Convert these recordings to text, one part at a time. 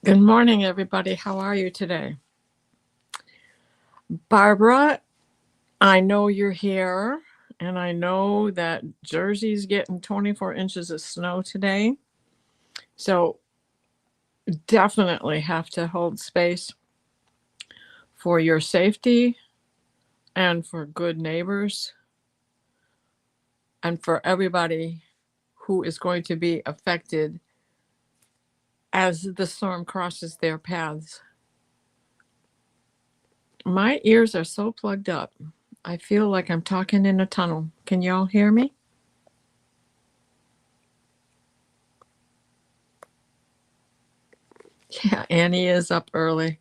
Good morning, everybody. How are you today? Barbara, I know you're here, and I know that Jersey's getting 24 inches of snow today. So definitely have to hold space for your safety and for good neighbors and for everybody who is going to be affected as the storm crosses their paths. My ears are so plugged up. I feel like I'm talking in a tunnel. Can y'all hear me? Yeah, Annie is up early,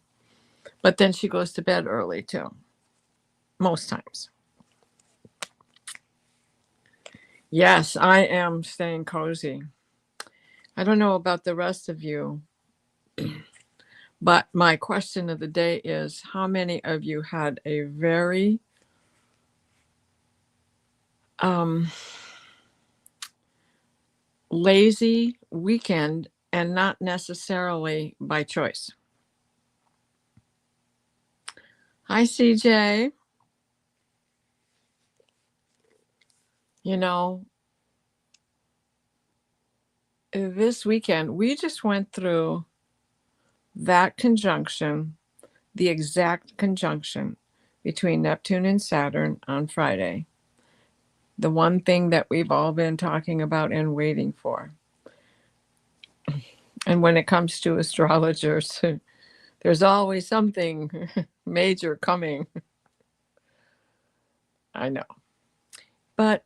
but then she goes to bed early too, most times. Yes, I am staying cozy. I don't know about the rest of you, but my question of the day is how many of you had a very um, lazy weekend and not necessarily by choice? Hi, CJ. You know, this weekend we just went through that conjunction, the exact conjunction between Neptune and Saturn on Friday. The one thing that we've all been talking about and waiting for. And when it comes to astrologers, there's always something major coming. I know. But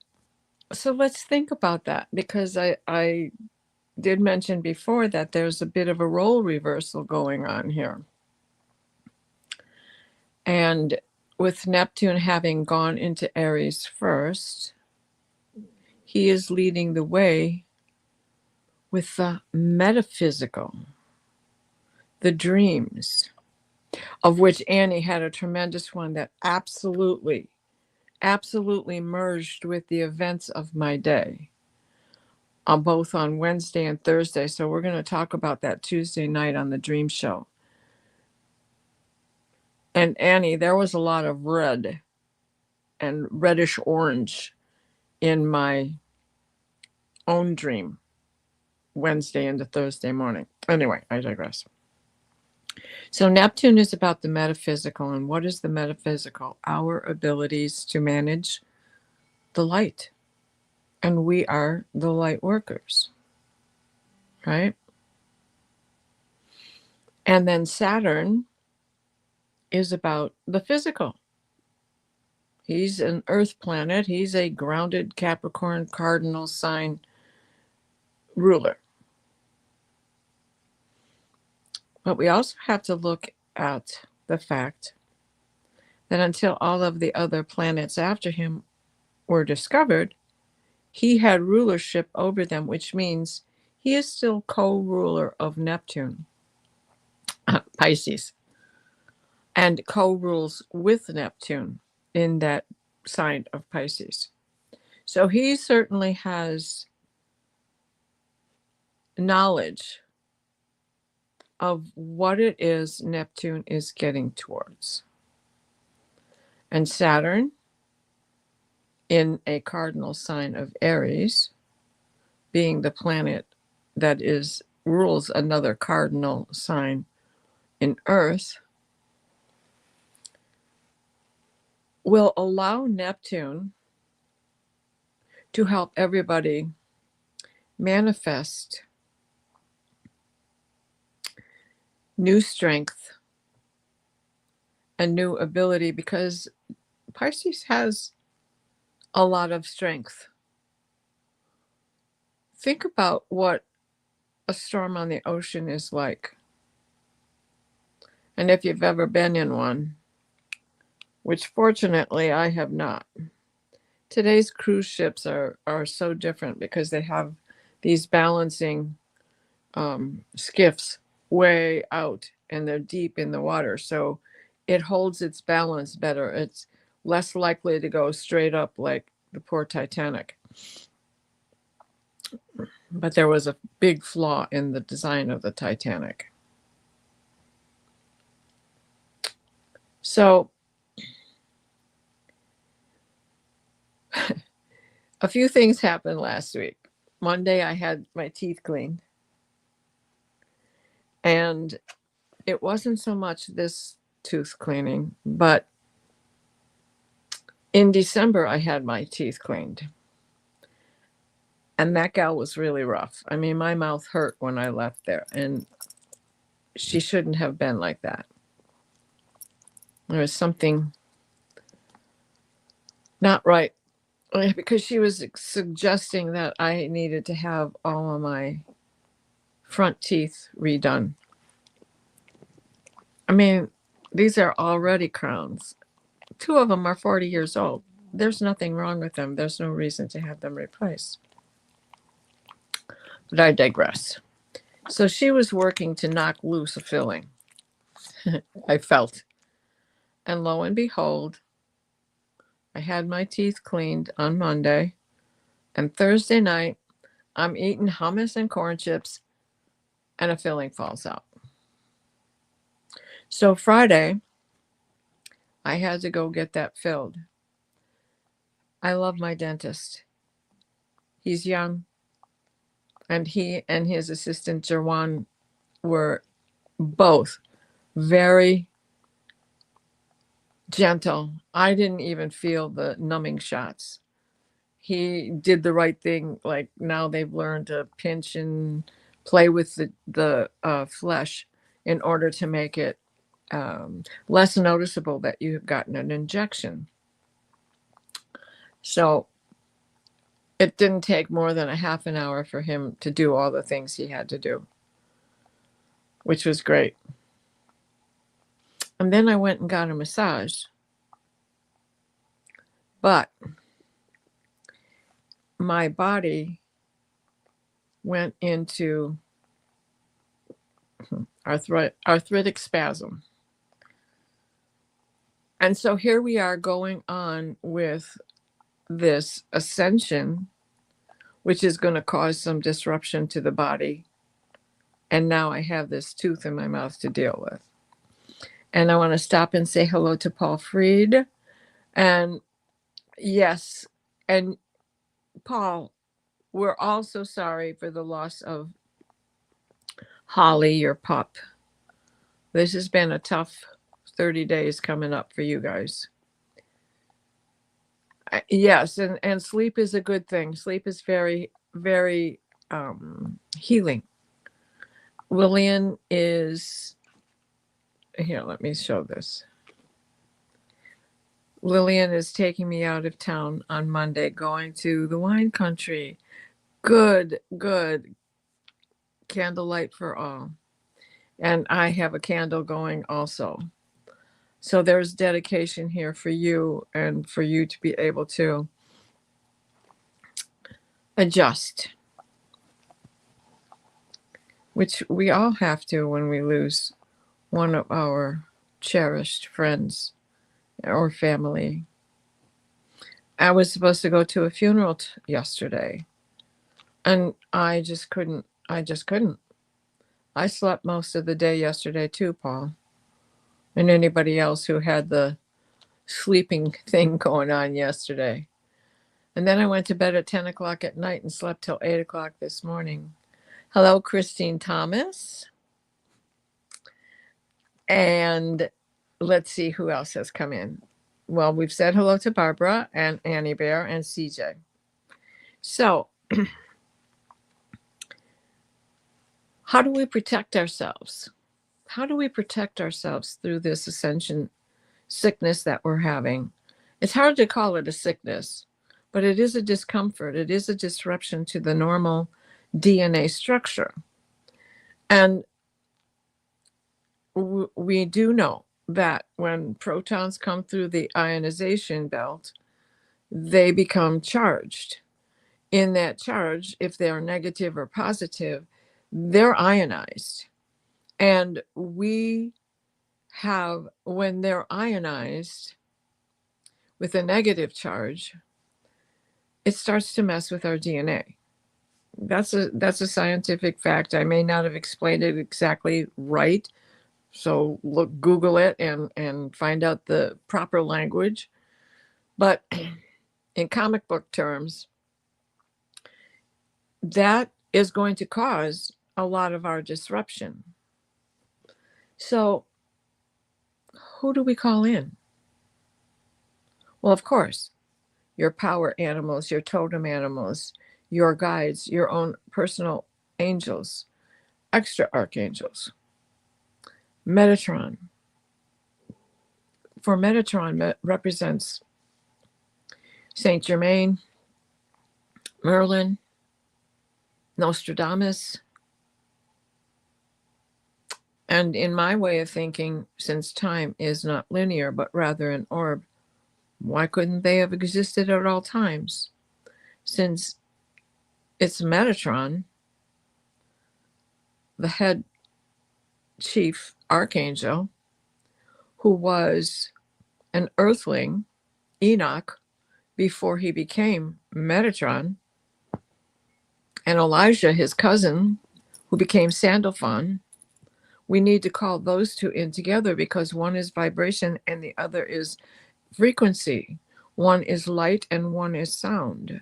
so let's think about that because I did mention before that there's a bit of a role reversal going on here. And with Neptune having gone into Aries first, he is leading the way with the metaphysical, the dreams, of which Annie had a tremendous one that absolutely merged with the events of my day, both on Wednesday and Thursday. So we're going to talk about that Tuesday night on the Dream Show. And Annie, there was a lot of red and reddish orange in my own dream Wednesday into Thursday morning. Anyway, I digress. So Neptune is about the metaphysical. And what is the metaphysical? Our abilities to manage the light. And we are the light workers, right? And then Saturn is about the physical. He's an earth planet. He's a grounded Capricorn cardinal sign ruler. But we also have to look at the fact that until all of the other planets after him were discovered, he had rulership over them, which means he is still co-ruler of Neptune, Pisces, and co-rules with Neptune in that sign of Pisces. So he certainly has knowledge of what it is Neptune is getting towards. And Saturn, in a cardinal sign of Aries, being the planet that rules another cardinal sign in Earth, will allow Neptune to help everybody manifest new strength and new ability, because Pisces has a lot of strength. Think about what a storm on the ocean is like. And if you've ever been in one, which fortunately I have not. Today's cruise ships are so different because they have these balancing skiffs way out and they're deep in the water. So it holds its balance better. It's less likely to go straight up like the poor Titanic. But there was a big flaw in the design of the Titanic. So a few things happened last week. Monday, I had my teeth cleaned, and it wasn't so much this tooth cleaning, but in December, I had my teeth cleaned. And that gal was really rough. I mean, my mouth hurt when I left there, and she shouldn't have been like that. There was something not right, because she was suggesting that I needed to have all of my front teeth redone. I mean, these are already crowns. 2 of them are 40 years old. There's nothing wrong with them. There's no reason to have them replaced. But I digress. So she was working to knock loose a filling, I felt. And lo and behold, I had my teeth cleaned on Monday. And Thursday night, I'm eating hummus and corn chips, and a filling falls out. So Friday, I had to go get that filled. I love my dentist. He's young, and he and his assistant, Jerwan, were both very gentle. I didn't even feel the numbing shots. He did the right thing. Like, now they've learned to pinch and play with the flesh in order to make it less noticeable that you've gotten an injection. So it didn't take more than a half an hour for him to do all the things he had to do, which was great. And then I went and got a massage. But my body went into arthritic spasm. And so here we are going on with this ascension, which is going to cause some disruption to the body. And now I have this tooth in my mouth to deal with. And I want to stop and say hello to Paul Freed. And yes, and Paul, we're also sorry for the loss of Holly, your pup. This has been a tough 30 days coming up for you guys. Yes, and sleep is a good thing. Sleep is very, very healing. Lillian is, here, let me show this. Lillian is taking me out of town on Monday, going to the wine country. Good, good. Candlelight for all. And I have a candle going also. So there's dedication here for you, and for you to be able to adjust, which we all have to when we lose one of our cherished friends or family. I was supposed to go to a funeral yesterday, and I just couldn't. I slept most of the day yesterday too, Paul, and anybody else who had the sleeping thing going on yesterday. And then I went to bed at 10 o'clock at night and slept till 8 o'clock this morning. Hello, Christine Thomas. And let's see who else has come in. Well, we've said hello to Barbara and Annie Bear and CJ. So how do we protect ourselves? How do we protect ourselves through this ascension sickness that we're having? It's hard to call it a sickness, but it is a discomfort. It is a disruption to the normal DNA structure. And we do know that when protons come through the ionization belt, they become charged. In that charge, if they're negative or positive, they're ionized. And we have, when they're ionized with a negative charge, it starts to mess with our DNA. That's a scientific fact. I may not have explained it exactly right So Google it and find out the proper language. But in comic book terms, that is going to cause a lot of our disruption. So who do we call in? Well, of course, your power animals, your totem animals, your guides, your own personal angels, extra archangels. Metatron. For Metatron represents Saint Germain, Merlin, Nostradamus. And in my way of thinking, since time is not linear but rather an orb, why couldn't they have existed at all times? Since it's Metatron, the head chief archangel, who was an earthling, Enoch, before he became Metatron, and Elijah, his cousin, who became Sandalphon. We need to call those two in together because one is vibration and the other is frequency. One is light and one is sound.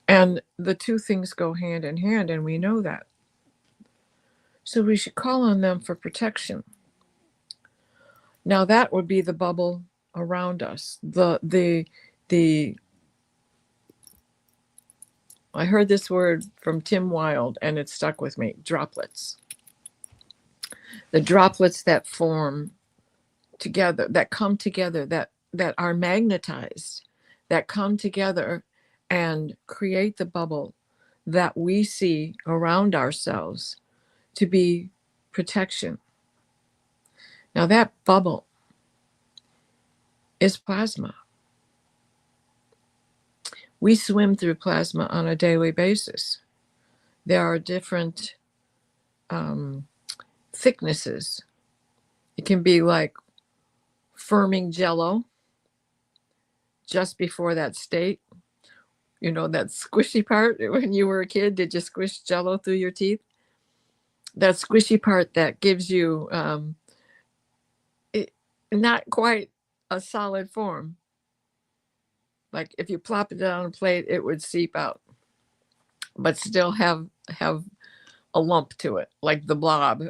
And the two things go hand in hand, and we know that. So we should call on them for protection. Now that would be the bubble around us. I heard this word from Tim Wilde and it stuck with me. Droplets. The droplets that form together, that come together, that are magnetized, that come together and create the bubble that we see around ourselves to be protection. Now that bubble is plasma. We swim through plasma on a daily basis. There are different thicknesses. It can be like firming jello just before that state. You know, that squishy part when you were a kid, did you squish jello through your teeth? That squishy part that gives you not quite a solid form. Like if you plop it down on a plate, it would seep out, but still have a lump to it, like the Blob.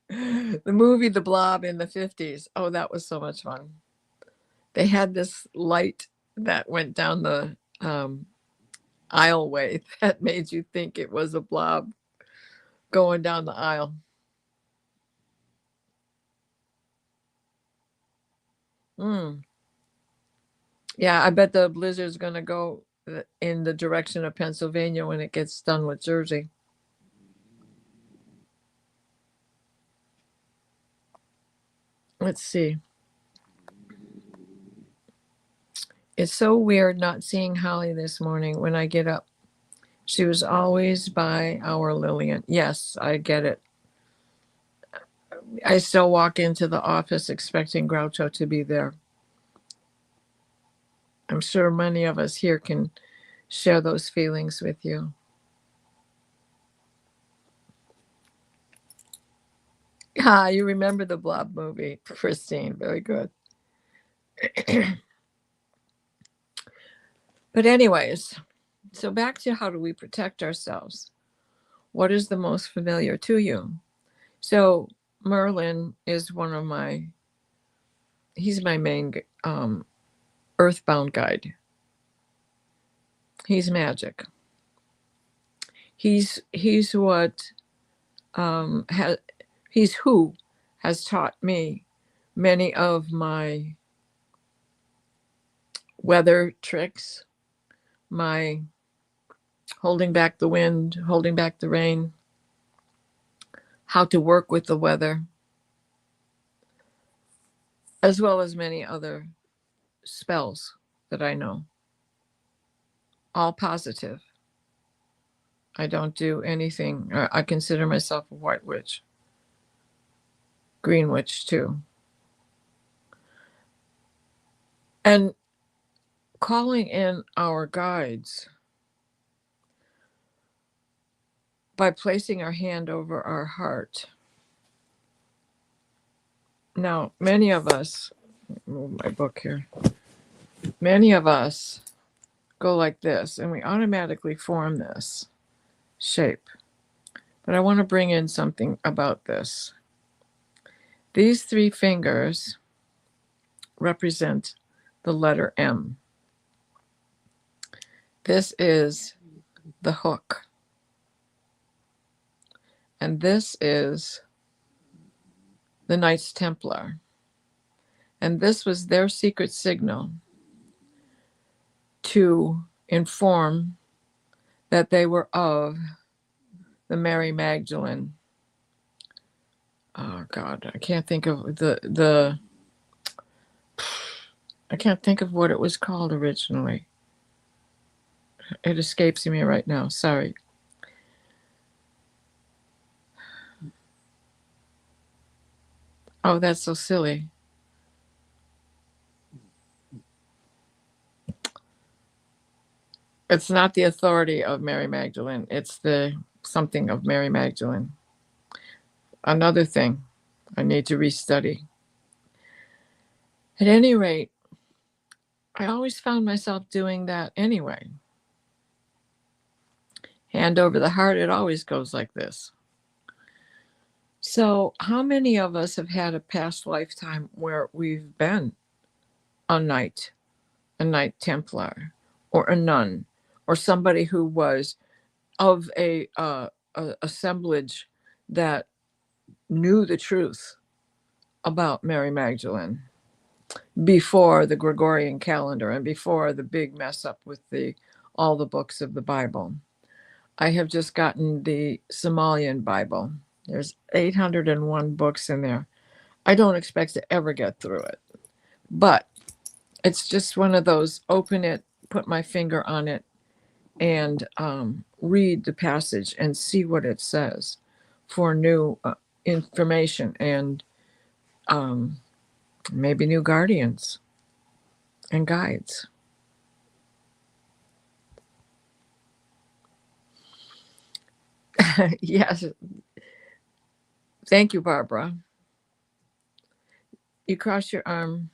The movie The Blob in the 50s. Oh, that was so much fun. They had this light that went down the aisleway that made you think it was a blob going down the aisle. Yeah, I bet the blizzard's going to go in the direction of Pennsylvania when it gets done with Jersey. Let's see. It's so weird not seeing Holly this morning when I get up. She was always by our Lillian. Yes, I get it. I still walk into the office expecting Groucho to be there. I'm sure many of us here can share those feelings with you. Ah, you remember the Blob movie, Christine. Very good. But anyways, so back to how do we protect ourselves? What is the most familiar to you? So Merlin is he's my main earthbound guide. He's magic. He's what he's who has taught me many of my weather tricks, my holding back the wind, holding back the rain, how to work with the weather, as well as many other spells that I know. All positive. I don't do anything. I consider myself a white witch. Green witch too. And calling in our guides by placing our hand over our heart Now, many of us, move my book here, many of us go like this, and we automatically form this shape. But I want to bring in something about this. These three fingers represent the letter M. This is the hook. And this is the Knights Templar. And this was their secret signal to inform that they were of the Mary Magdalene. Oh God, I can't think of I can't think of what it was called originally. It escapes me right now. Sorry. Oh, that's so silly. It's not the authority of Mary Magdalene. It's the something of Mary Magdalene. Another thing I need to restudy. At any rate, I always found myself doing that anyway. Hand over the heart, it always goes like this. So how many of us have had a past lifetime where we've been a knight Templar, or a nun, or somebody who was of a assemblage that knew the truth about Mary Magdalene before the Gregorian calendar and before the big mess up with all the books of the Bible? I have just gotten the Somalian Bible. There's 801 books in there. I don't expect to ever get through it, but it's just one of those, open it, put my finger on it, and read the passage and see what it says for new information and maybe new guardians and guides. Yes. Thank you, Barbara. You cross your arm.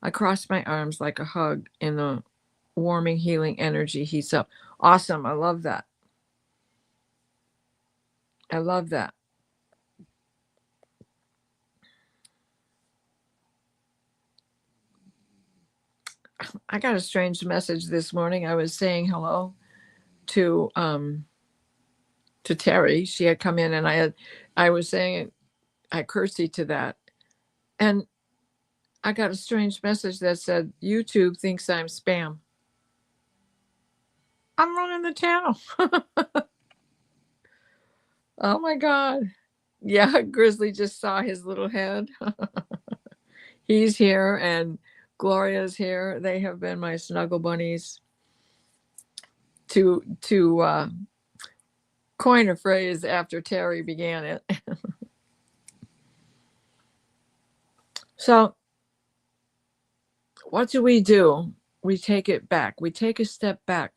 I cross my arms like a hug in the warming, healing energy heats up. Awesome. I love that. I love that. I got a strange message this morning. I was saying hello to Terry. She had come in, and I was saying, I curtsied to that, and I got a strange message that said YouTube thinks I'm spam. I'm running the channel. Oh my God. Yeah, Grizzly just saw his little head. He's here, and Gloria's here. They have been my snuggle bunnies. To coin a phrase after Terry began it. So what do? We take it back. We take a step back.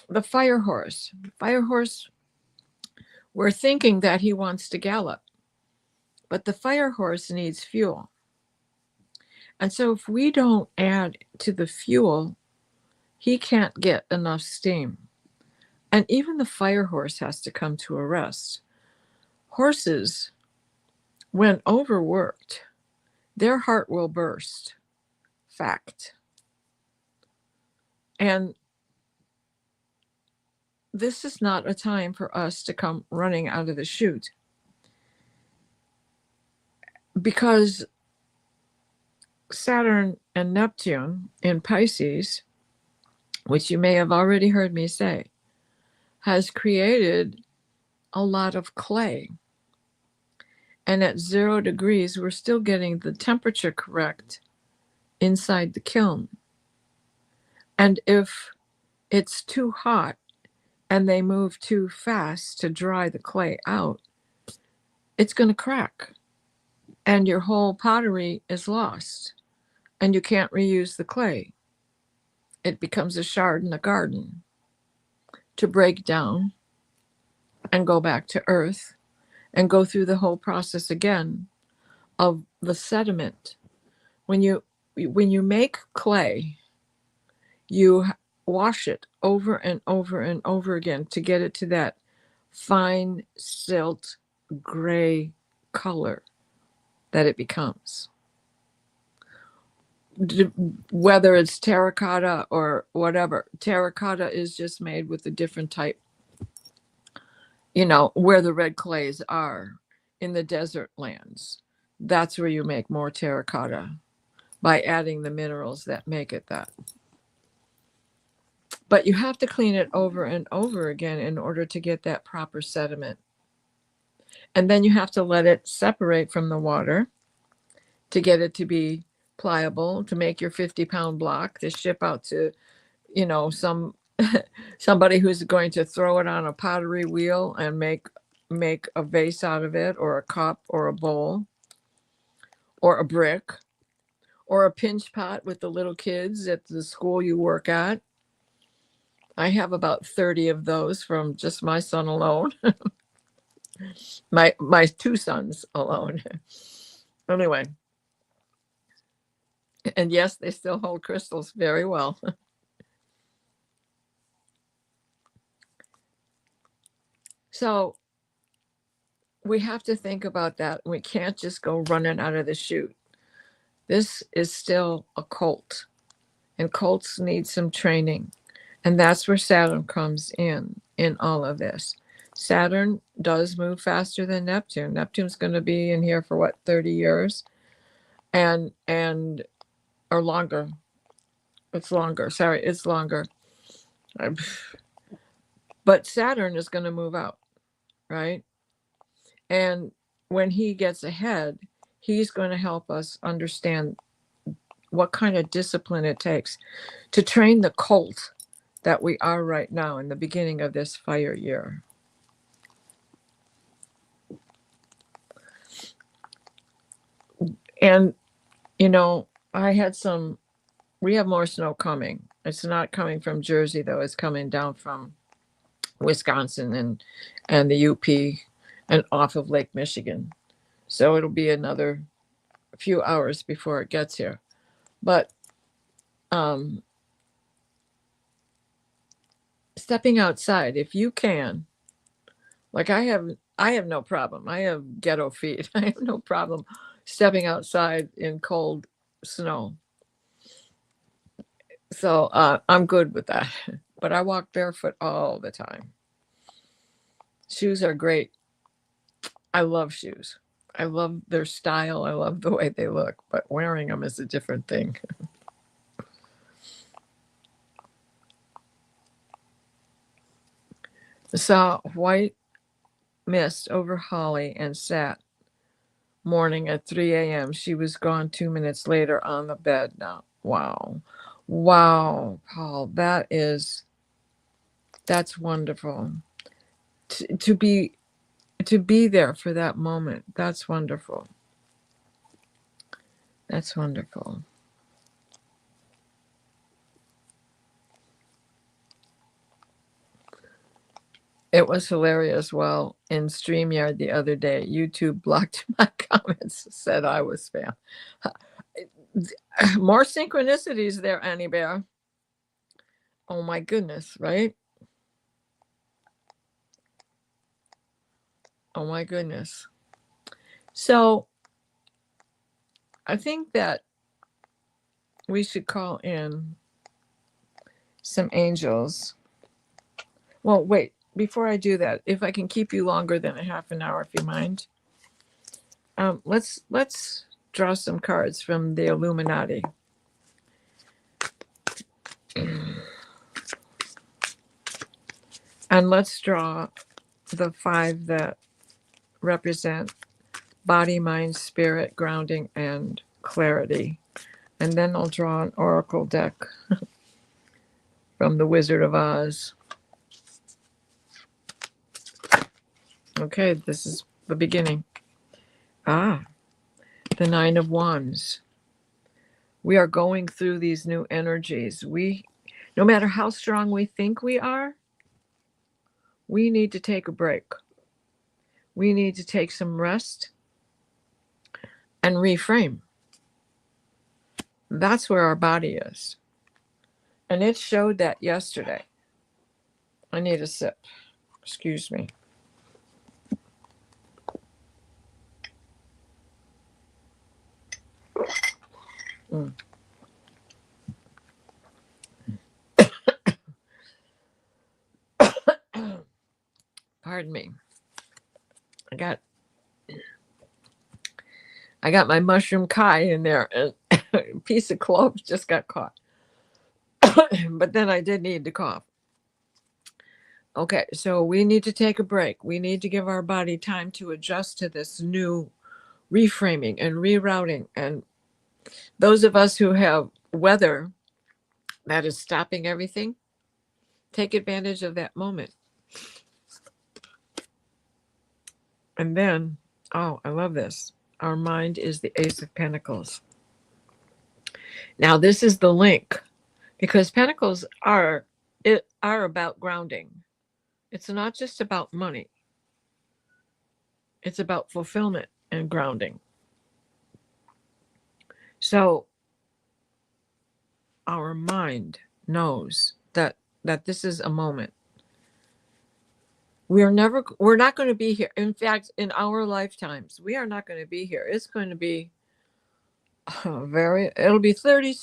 The fire horse, we're thinking that he wants to gallop, but the fire horse needs fuel. And so if we don't add to the fuel, he can't get enough steam. And even the fire horse has to come to a rest. Horses, when overworked, their heart will burst. Fact. And this is not a time for us to come running out of the chute, because Saturn and Neptune in Pisces, which you may have already heard me say, has created a lot of clay. And at 0 degrees, we're still getting the temperature correct inside the kiln. And if it's too hot and they move too fast to dry the clay out, it's going to crack. And your whole pottery is lost. And you can't reuse the clay. It becomes a shard in the garden to break down and go back to earth and go through the whole process again of the sediment. When you make clay, you wash it over and over and over again to get it to that fine silt gray color that it becomes. Whether it's terracotta or whatever, terracotta is just made with a different type, where the red clays are in the desert lands. That's where you make more terracotta by adding the minerals that make it that. But you have to clean it over and over again in order to get that proper sediment. And then you have to let it separate from the water to get it to be pliable, to make your 50-pound block to ship out to, somebody who's going to throw it on a pottery wheel and make a vase out of it, or a cup, or a bowl, or a brick, or a pinch pot with the little kids at the school you work at. I have about 30 of those from just my son alone. my two sons alone. Anyway. And yes, they still hold crystals very well. So we have to think about that. We can't just go running out of the chute. This is still a cult, and cults need some training. And that's where Saturn comes in all of this. Saturn does move faster than Neptune. Neptune's going to be in here for 30 years, and or longer. It's longer. Sorry, it's longer. But Saturn is going to move out, right? And when he gets ahead, he's going to help us understand what kind of discipline it takes to train the cult that we are right now in the beginning of this fire year. And, we have more snow coming. It's not coming from Jersey, though. It's coming down from Wisconsin and the UP and off of Lake Michigan. So it'll be another few hours before it gets here. But stepping outside, if you can, like I have no problem. I have ghetto feet. I have no problem stepping outside in cold snow. So I'm good with that. But I walk barefoot all the time. Shoes are great. I love shoes. I love their style. I love the way they look. But wearing them is a different thing. Saw white mist over Holly and sat morning at 3 a.m. She was gone 2 minutes later on the bed now. Wow, Paul, that's wonderful. To be there for that moment, that's wonderful. That's wonderful. It was hilarious. Well, in StreamYard the other day, YouTube blocked my comments, said I was spam. More synchronicities there, Annie Bear. Oh my goodness, right? Oh my goodness. So I think that we should call in some angels. Well, wait, before I do that, if I can keep you longer than a half an hour, if you mind, let's draw some cards from the Illuminati. And let's draw the 5 that represent body, mind, spirit, grounding, and clarity. And then I'll draw an oracle deck from the Wizard of Oz. Okay, this is the beginning. The 9 of Wands. We are going through these new energies. No matter how strong we think we are, we need to take a break. we need to take some rest and reframe. That's where our body is. And it showed that yesterday. I need a sip. Excuse me. Mm. Pardon me. I got my mushroom kai in there, and a piece of clove just got caught. But then I did need to cough. Okay, so we need to take a break. We need to give our body time to adjust to this new reframing and rerouting. And those of us who have weather that is stopping everything, take advantage of that moment. And then, oh, I love this. Our mind is the Ace of Pentacles. Now, this is the link, because Pentacles are about grounding. It's not just about money. It's about fulfillment and grounding. So our mind knows that this is a moment. We're not going to be here. In fact, in our lifetimes, we are not going to be here. It's going to be it'll be 30.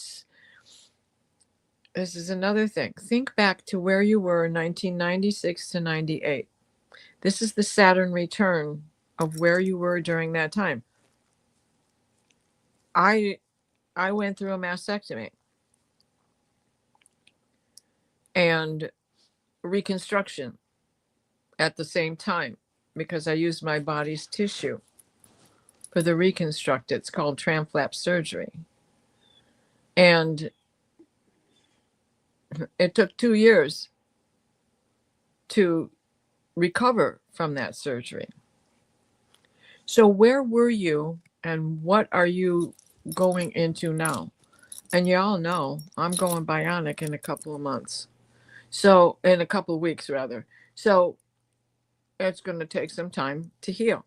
This is another thing. Think back to where you were in 1996 to 98. This is the Saturn return of where you were during that time. I went through a mastectomy and reconstruction at the same time, because I used my body's tissue for the reconstruct. It's called tram flap surgery. And it took 2 years to recover from that surgery. So where were you and what are you going into now? And y'all know I'm going bionic in a couple of months. So in a couple of weeks, rather. So it's going to take some time to heal.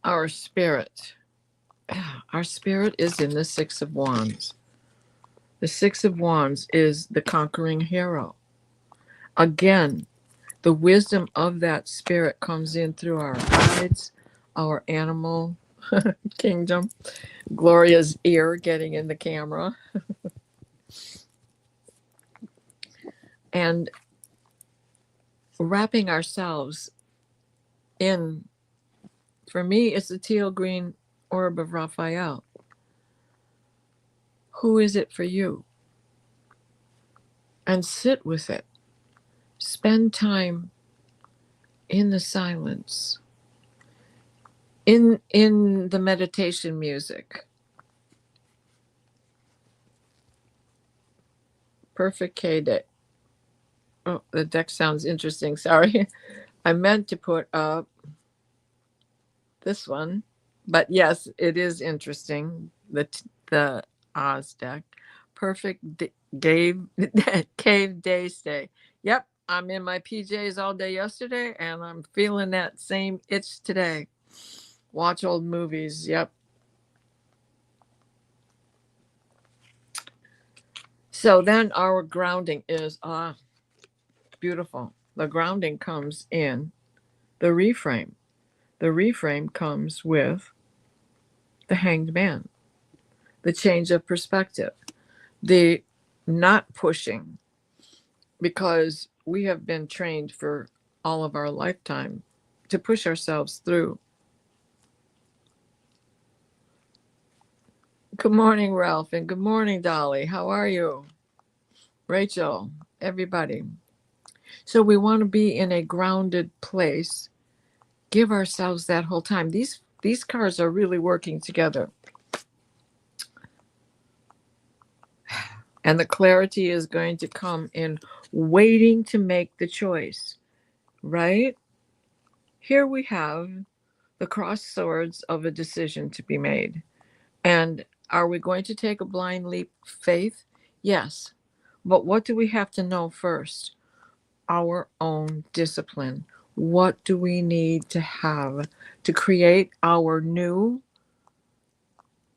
Our spirit is in the Six of Wands. The Six of Wands is the conquering hero. Again, the wisdom of that spirit comes in through our guides, our animal kingdom, Gloria's ear getting in the camera. And wrapping ourselves in, for me, it's the teal green orb of Raphael. Who is it for you? And sit with it. Spend time in the silence, in the meditation music. Perfect K Day. Oh, the deck sounds interesting. Sorry. I meant to put up this one, but yes, it is interesting. The Oz deck. Perfect cave day stay. Yep, I'm in my PJs all day yesterday, and I'm feeling that same itch today. Watch old movies. Yep. So then our grounding is beautiful. The grounding comes in the reframe. The reframe comes with the Hanged Man, the change of perspective, the not pushing, because we have been trained for all of our lifetime to push ourselves through. Good morning, Ralph, and good morning, Dolly. How are you? Rachel, everybody. So we want to be in a grounded place. Give ourselves that whole time. These cards are really working together. And the clarity is going to come in waiting to make the choice, right? Here we have the crossed swords of a decision to be made. And are we going to take a blind leap of faith? Yes. But what do we have to know first? our own discipline. What do we need to have to create our new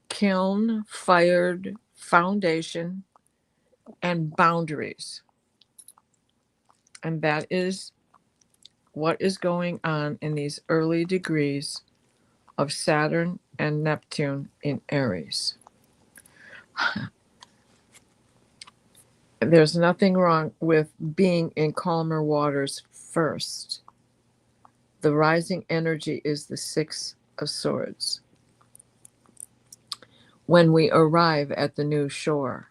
kiln fired foundation and boundaries? And that is what is going on in these early degrees of Saturn and Neptune in Aries. There's nothing wrong with being in calmer waters first. The rising energy is the Six of Swords. When we arrive at the new shore,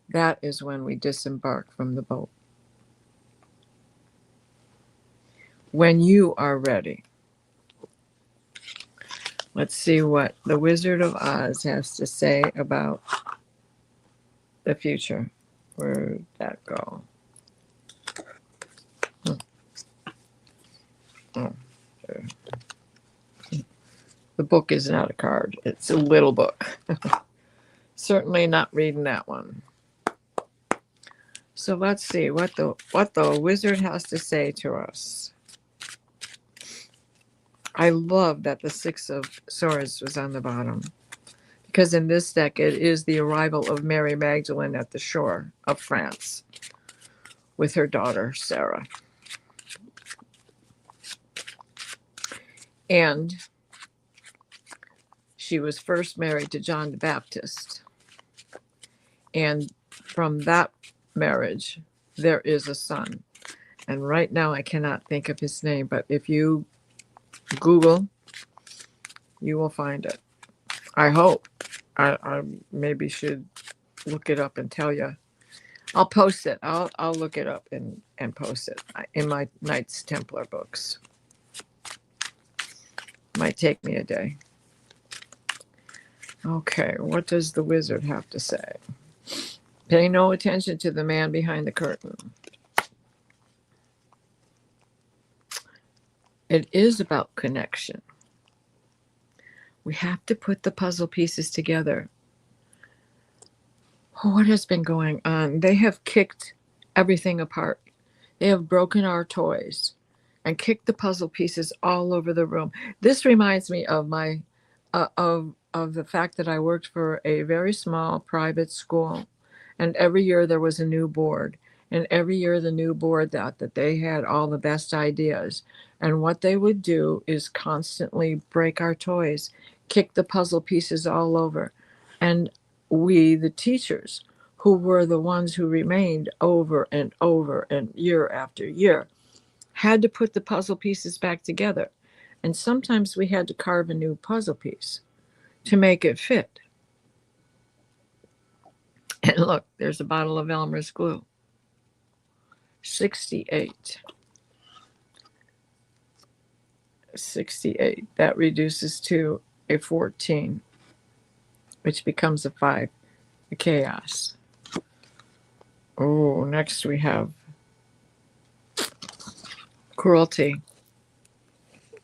that is when we disembark from the boat. When you are ready. Let's see what the Wizard of Oz has to say about the future. Where'd that go? Oh, the book is not a card. It's a little book. Certainly not reading that one. So let's see what the wizard has to say to us. I love that the Six of Swords was on the bottom, because in this deck it is the arrival of Mary Magdalene at the shore of France with her daughter Sarah. And she was first married to John the Baptist. And from that marriage, there is a son. And right now I cannot think of his name, but if you Google, you will find it. I hope. I maybe should look it up and tell you. I'll post it. I'll look it up and post it in my Knights Templar books. Might take me a day. Okay, what does the wizard have to say? Pay no attention to the man behind the curtain. It is about connection. We have to put the puzzle pieces together. What has been going on? They have kicked everything apart. They have broken our toys and kicked the puzzle pieces all over the room. This reminds me of my of the fact that I worked for a very small private school, and every year there was a new board, and every year the new board thought that they had all the best ideas, and what they would do is constantly break our toys, kick the puzzle pieces all over, and we, the teachers, who were the ones who remained over and over and year after year, had to put the puzzle pieces back together. And sometimes we had to carve a new puzzle piece to make it fit. And look, there's a bottle of Elmer's glue. 68. 68. That reduces to a 14, which becomes a 5, a chaos. Oh, next we have cruelty.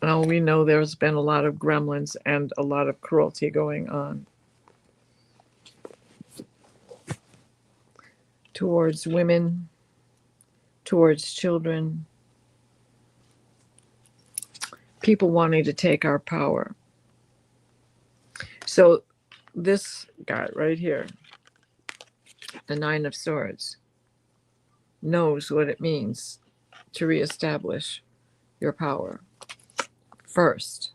Well, we know there's been a lot of gremlins and a lot of cruelty going on towards women, towards children, people wanting to take our power. So this guy right here, the Nine of Swords, knows what it means to reestablish your power. First,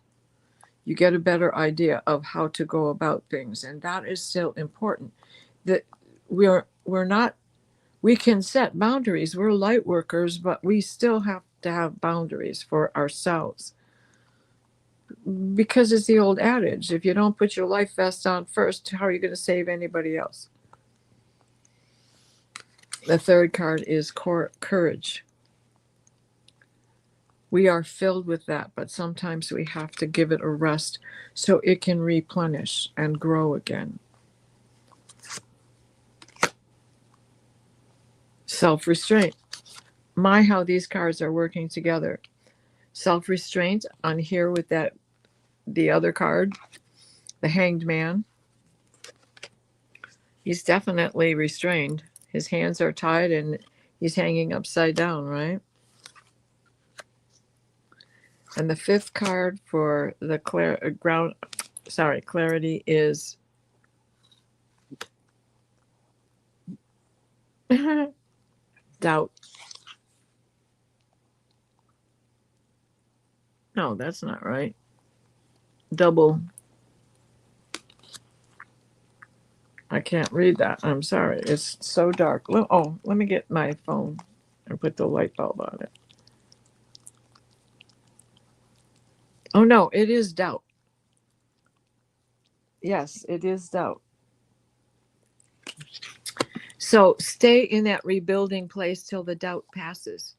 you get a better idea of how to go about things, and that is still important. That we're not, we can set boundaries. We're light workers, but we still have to have boundaries for ourselves, because it's the old adage, if you don't put your life vest on first, how are you going to save anybody else? The third card is courage. We are filled with that, but sometimes we have to give it a rest so it can replenish and grow again. Self-restraint. My, how these cards are working together. Self-restraint on here with that, the other card, the Hanged Man. He's definitely restrained. His hands are tied and He's hanging upside down, right? And the fifth card for the clarity is doubt. No, that's not right. Double. I can't read that. I'm sorry. It's so dark. Oh, let me get my phone and put the light bulb on it. Oh, no, it is doubt. Yes, it is doubt. So stay in that rebuilding place till the doubt passes.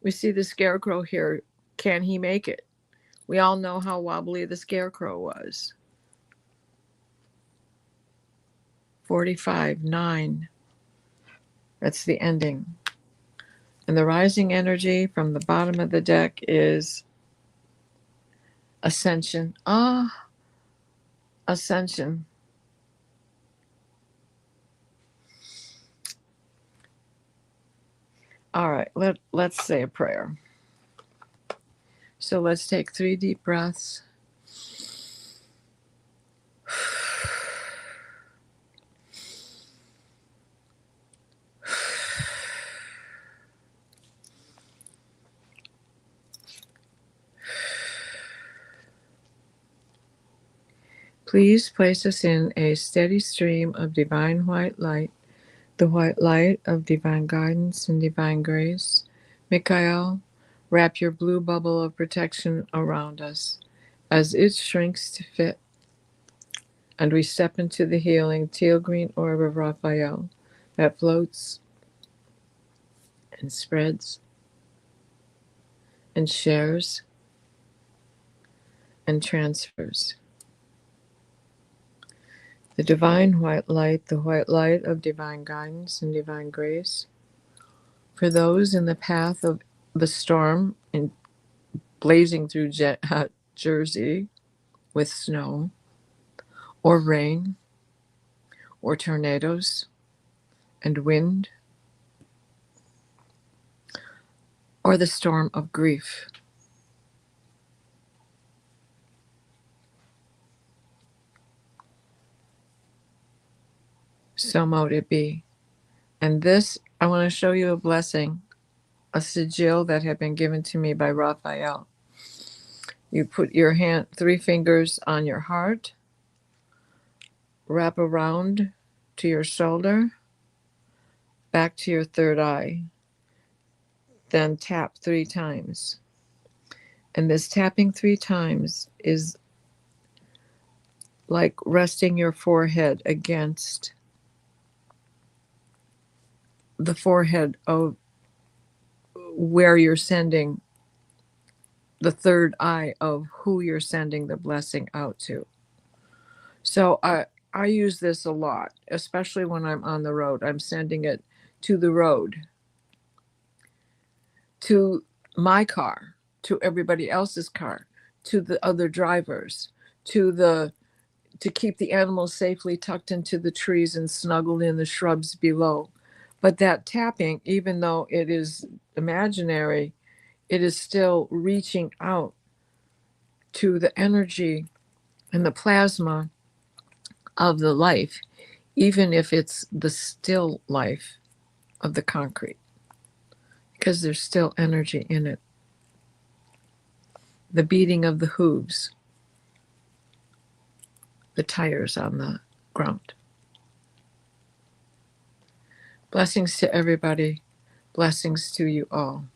We see the scarecrow here. Can he make it? We all know how wobbly the scarecrow was. 45, 9. That's the ending. And the rising energy from the bottom of the deck is ascension. Ascension. All right, let's say a prayer. So let's take 3 deep breaths. Please place us in a steady stream of divine white light, the white light of divine guidance and divine grace. Mikhail, wrap your blue bubble of protection around us as it shrinks to fit, and we step into the healing teal green orb of Raphael that floats and spreads and shares and transfers. The divine white light, the white light of divine guidance and divine grace, for those in the path of the storm and blazing through Jersey with snow or rain or tornadoes and wind, or the storm of grief. So mote it be. And this, I want to show you a blessing, a sigil that had been given to me by Raphael. You put your 3 fingers on your heart, wrap around to your shoulder, back to your third eye, then tap 3 times. And this tapping 3 times is like resting your forehead against the forehead of where you're sending the third eye of who you're sending the blessing out to. So I use this a lot, especially when I'm on the road. I'm sending it to the road, to my car, to everybody else's car, to the other drivers, to keep the animals safely tucked into the trees and snuggled in the shrubs below. But that tapping, even though it is imaginary, it is still reaching out to the energy and the plasma of the life, even if it's the still life of the concrete, because there's still energy in it. The beating of the hooves, the tires on the ground. Blessings to everybody. Blessings to you all.